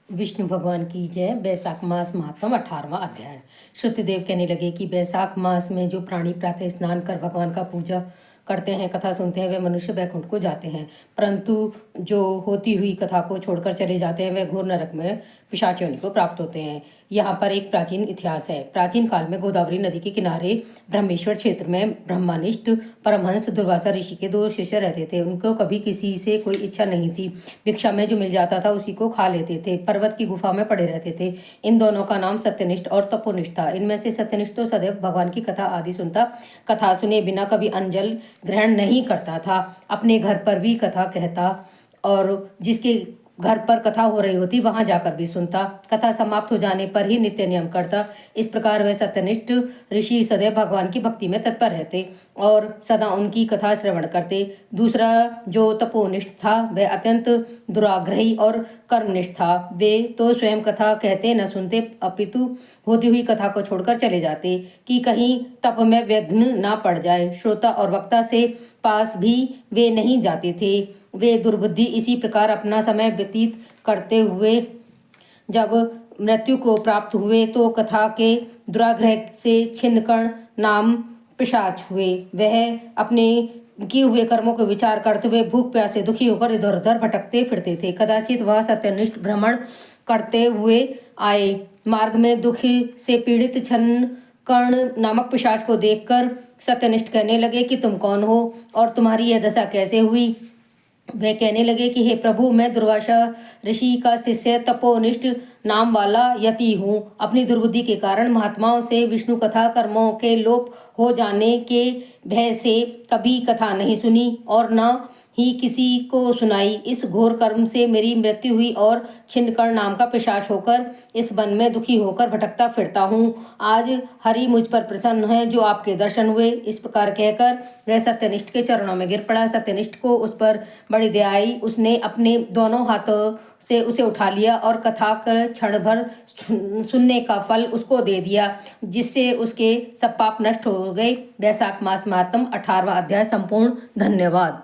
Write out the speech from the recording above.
विष्णु भगवान की जय। बैसाख मास महात्म 18वां अध्याय। श्रुतदेव कहने लगे कि बैसाख मास में जो प्राणी प्रातः स्नान कर भगवान का पूजा करते हैं, कथा सुनते हैं, वे मनुष्य बैकुंठ को जाते हैं, परंतु जो होती हुई कथा को छोड़कर चले जाते हैं वे घोर नरक में पिशाच योनि को प्राप्त होते हैं। यहाँ पर एक प्राचीन इतिहास है। प्राचीन काल में गोदावरी नदी के किनारे ब्रह्मेश्वर क्षेत्र में ब्रह्मनिष्ठ परमहंस दुर्वासा ऋषि के 2 शिष्य रहते थे। उनको कभी किसी से कोई इच्छा नहीं थी। भिक्षा में जो मिल जाता था उसी को खा लेते थे। पर्वत की गुफा में पड़े रहते थे। इन दोनों का नाम सत्यनिष्ठ और तपोनिष्ठ था। इनमें से सत्यनिष्ठ तो सदैव भगवान की कथा आदि सुनता, कथा सुने बिना कभी अंजल ग्रहण नहीं करता था। अपने घर पर भी कथा कहता और जिसके घर पर कथा हो रही होती वहां जाकर भी सुनता। कथा समाप्त हो जाने पर ही नित्य नियम करता। इस प्रकार वह सत्यनिष्ठ ऋषि सदैव भगवान की भक्ति में तत्पर रहते और सदा उनकी कथा श्रवण करते। दूसरा जो तपोनिष्ठ था वह अत्यंत दुराग्रही और कर्मनिष्ठ था। वे तो स्वयं कथा कहते न सुनते, अपितु होती हुई कथा को छोड़कर चले जाते कि कहीं तप में विघ्न ना पड़ जाए। श्रोता और वक्ता से पास भी वे नहीं जाते थे। वे दुर्बुद्धि इसी प्रकार अपना समय व्यतीत करते हुए जब मृत्यु को प्राप्त हुए तो कथा के दुराग्रह से छिन्नकर्ण नाम पिशाच हुए। वह अपने किए हुए कर्मों को विचार करते हुए भूख प्यास से दुखी होकर इधर उधर भटकते फिरते थे। कदाचित वह सत्यनिष्ठ भ्रमण करते हुए आए। मार्ग में दुख से पीड़ित छिन्नकर्ण नामक पिशाच को देखकर सत्यनिष्ठ कहने लगे कि तुम कौन हो और तुम्हारी यह दशा कैसे हुई। वे कहने लगे कि हे प्रभु, मैं दुर्वासा ऋषि का शिष्य तपोनिष्ठ नाम वाला यति हूँ। अपनी दुर्बुद्धि के कारण महात्माओं से विष्णु कथा कर्मों के लोप हो जाने के भय से कभी कथा नहीं सुनी और न ही किसी को सुनाई। इस घोर कर्म से मेरी मृत्यु हुई और छिन्नकर्ण नाम का पिशाच होकर इस वन में दुखी होकर भटकता फिरता हूँ। आज हरि मुझ पर प्रसन्न है जो आपके दर्शन हुए। इस प्रकार कहकर वह सत्यनिष्ठ के चरणों में गिर पड़ा। सत्यनिष्ठ को उस पर बड़ी दया आई। उसने अपने दोनों हाथों से उसे उठा लिया और कथा का क्षण भर सुनने का फल उसको दे दिया, जिससे उसके सब पाप नष्ट हो गए। बैसाख मास महात्म 18वां अध्याय संपूर्ण। धन्यवाद।